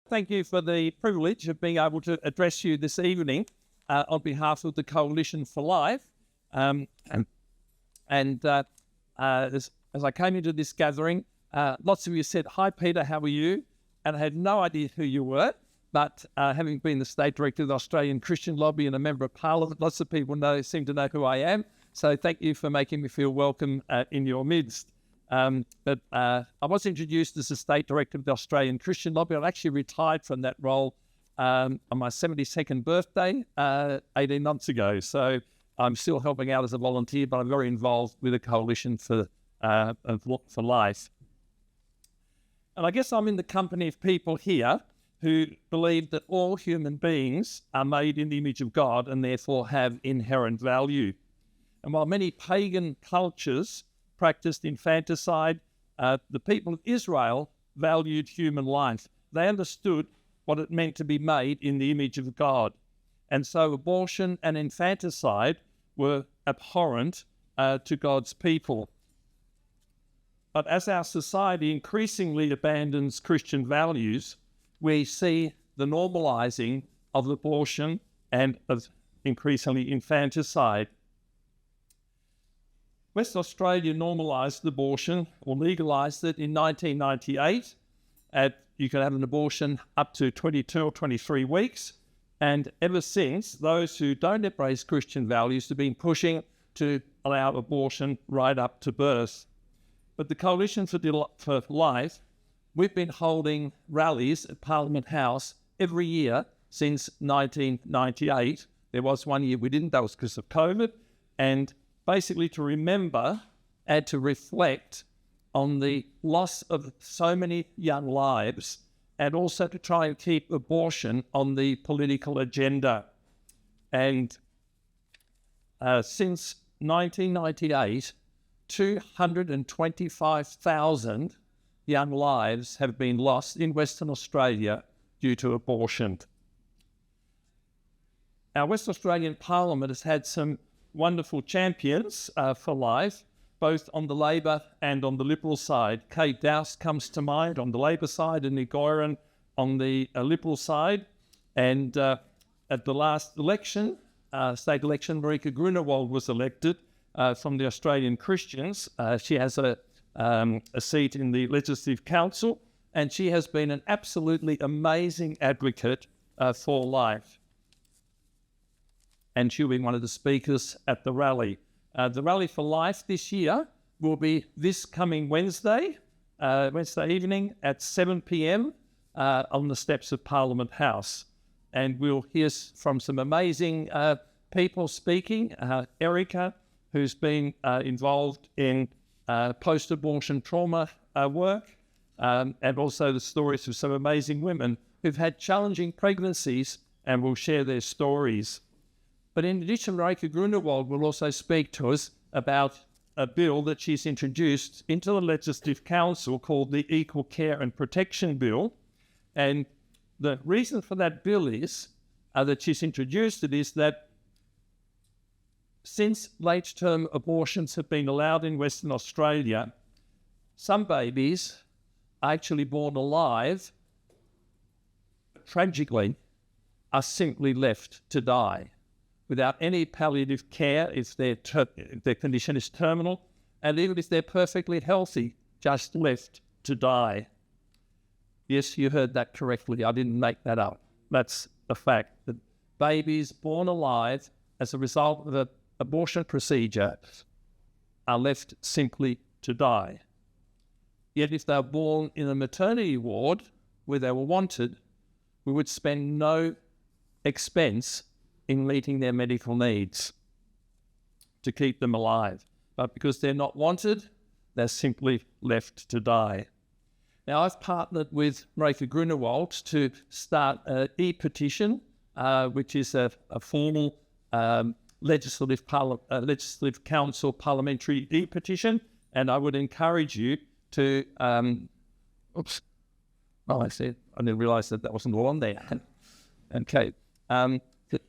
Thank you for the privilege of being able to address you this evening on behalf of the Coalition for Life. As I came into this gathering, lots of you said, "Hi, Peter, how are you?" And I had no idea who you were. But having been the State Director of the Australian Christian Lobby and a Member of Parliament, lots of people seem to know who I am. So thank you for making me feel welcome in your midst. I was introduced as the State Director of the Australian Christian Lobby. I actually retired from that role on my 72nd birthday 18 months ago. So I'm still helping out as a volunteer, but I'm very involved with the Coalition for Life. And I guess I'm in the company of people here who believe that all human beings are made in the image of God and therefore have inherent value. And while many pagan cultures practiced infanticide, the people of Israel valued human life. They understood what it meant to be made in the image of God. And so abortion and infanticide were abhorrent to God's people. But as our society increasingly abandons Christian values, we see the normalising of abortion and of increasingly infanticide. West Australia normalised abortion or legalised it in 1998. You can have an abortion up to 22 or 23 weeks. And ever since, those who don't embrace Christian values have been pushing to allow abortion right up to birth. But the Coalition for Life, we've been holding rallies at Parliament House every year since 1998. There was one year we didn't, that was because of COVID. And basically to remember and to reflect on the loss of so many young lives, and also to try and keep abortion on the political agenda. And since 1998, 225,000 young lives have been lost in Western Australia due to abortion. Our West Australian Parliament has had some wonderful champions for life, both on the Labor and on the Liberal side. Kate Dowse comes to mind on the Labor side and Nick Goyron on the Liberal side. And at the last election, state election, Marika Grunewald was elected from the Australian Christians. She has a seat in the Legislative Council, and she has been an absolutely amazing advocate for life. And she'll be one of the speakers at the rally. The Rally for Life this year will be this coming Wednesday evening at 7 p.m. On the steps of Parliament House. And we'll hear from some amazing people speaking. Erica, who's been involved in post-abortion trauma work, and also the stories of some amazing women who've had challenging pregnancies and will share their stories. But in addition, Marika Grunewald will also speak to us about a bill that she's introduced into the Legislative Council called the Equal Care and Protection Bill. And the reason for that bill is that she's introduced it is that since late-term abortions have been allowed in Western Australia, some babies are actually born alive, but tragically are simply left to die without any palliative care if their condition is terminal, and even if they're perfectly healthy, just left to die. Yes, you heard that correctly. I didn't make that up. That's a fact. That babies born alive as a result of an abortion procedure are left simply to die. Yet if they're born in a maternity ward where they were wanted, we would spend no expense in meeting their medical needs to keep them alive. But because they're not wanted, they're simply left to die. Now, I've partnered with Marika Grunewald to start an e-petition, which is a formal Legislative Council parliamentary e-petition, and I would encourage you to... I didn't realise that wasn't all on there. Okay.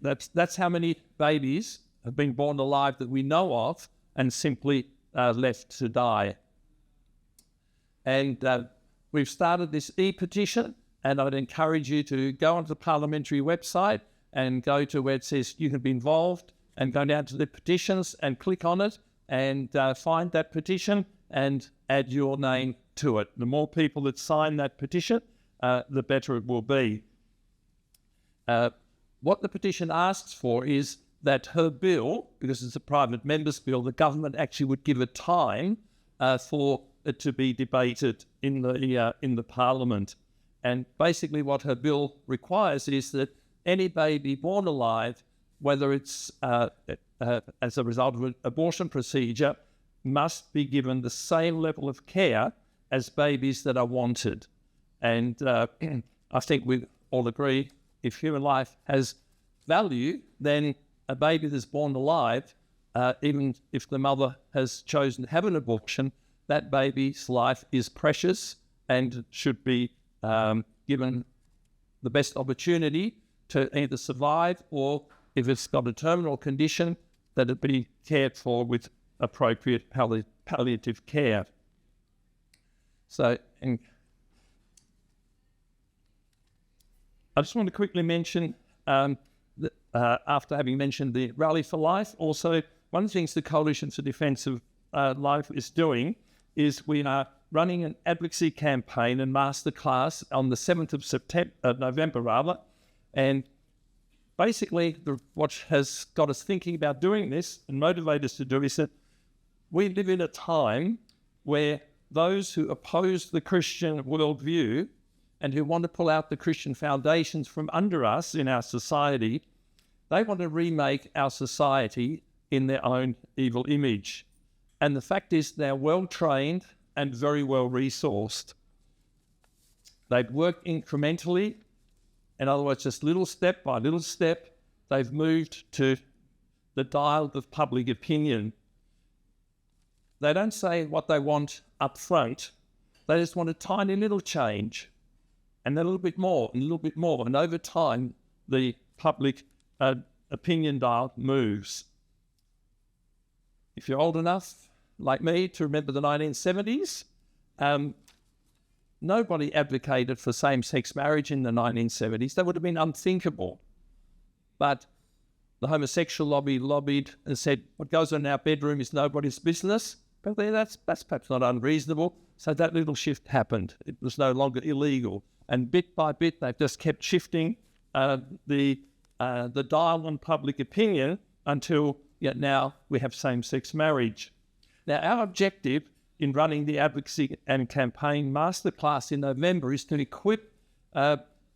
That's how many babies have been born alive that we know of and simply left to die. And we've started this e-petition, And I'd encourage you to go onto the parliamentary website and go to where it says you can be involved, and go down to the petitions and click on it and find that petition and add your name to it. The more people that sign that petition, the better it will be. What the petition asks for is that her bill, because it's a private member's bill, the government actually would give it time for it to be debated in the Parliament. And basically what her bill requires is that any baby born alive, whether it's as a result of an abortion procedure, must be given the same level of care as babies that are wanted. And I think we all agree, if human life has value, then a baby that's born alive, even if the mother has chosen to have an abortion, that baby's life is precious and should be given the best opportunity to either survive, or if it's got a terminal condition, that it be cared for with appropriate palliative care. So, I just want to quickly mention, after having mentioned the Rally for Life, also one of the things the Coalition for Defence of Life is doing is we are running an advocacy campaign and masterclass on the 7th of November, and basically what has got us thinking about doing this and motivated us to do is that we live in a time where those who oppose the Christian worldview and who want to pull out the Christian foundations from under us in our society, they want to remake our society in their own evil image. And the fact is they're well-trained and very well-resourced. They've worked incrementally. In other words, just little step by little step, they've moved to the dial of public opinion. They don't say what they want up front. They just want a tiny little change, and then a little bit more, and a little bit more. And over time, the public opinion dial moves. If you're old enough, like me, to remember the 1970s, nobody advocated for same-sex marriage in the 1970s. That would have been unthinkable. But the homosexual lobby lobbied and said, what goes on in our bedroom is nobody's business. But that's perhaps not unreasonable. So that little shift happened. It was no longer illegal. And bit by bit, they've just kept shifting the dial on public opinion until now we have same-sex marriage. Now, our objective in running the advocacy and campaign masterclass in November is to equip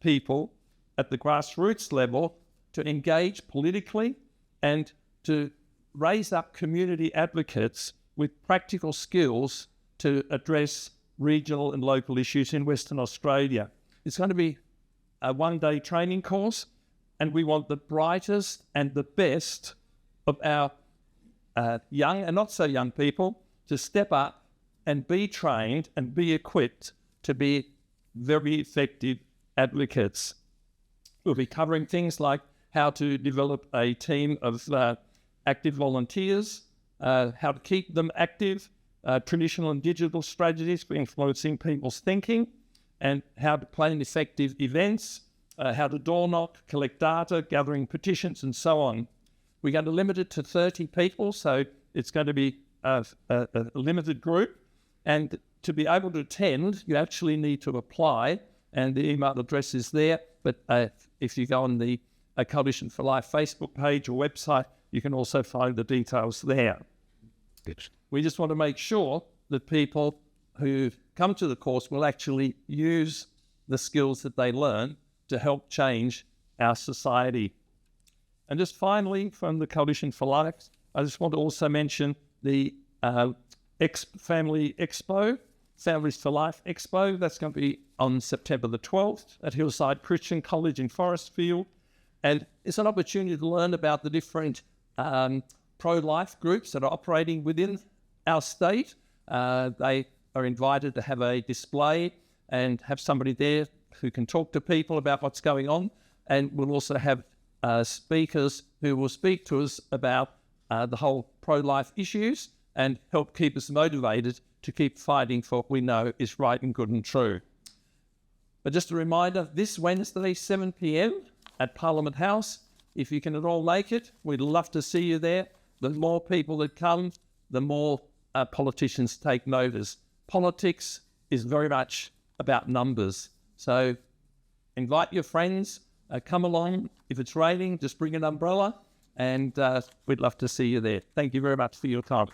people at the grassroots level to engage politically and to raise up community advocates with practical skills to address regional and local issues in Western Australia. It's going to be a one-day training course, and we want the brightest and the best of our young and not so young people to step up and be trained and be equipped to be very effective advocates. We'll be covering things like how to develop a team of active volunteers, how to keep them active, traditional and digital strategies for influencing people's thinking, and how to plan effective events, how to door knock, collect data, gathering petitions, and so on. We're going to limit it to 30 people, so it's going to be a limited group. And to be able to attend, you actually need to apply, and the email address is there. But if you go on the Coalition for Life Facebook page or website, you can also find the details there. Good. We just want to make sure that people who come to the course will actually use the skills that they learn to help change our society. And just finally, from the Coalition for Life, I just want to also mention the Family Expo, Families for Life Expo. That's going to be on September the 12th at Hillside Christian College in Forestfield. And it's an opportunity to learn about the different pro-life groups that are operating within our state. They are invited to have a display and have somebody there who can talk to people about what's going on. And we'll also have speakers who will speak to us about the whole pro-life issues and help keep us motivated to keep fighting for what we know is right and good and true. But just a reminder, this Wednesday, 7 p.m. at Parliament House. If you can at all make it, we'd love to see you there. The more people that come, the more politicians take notice. Politics is very much about numbers. So invite your friends, come along. If it's raining, just bring an umbrella, and we'd love to see you there. Thank you very much for your time.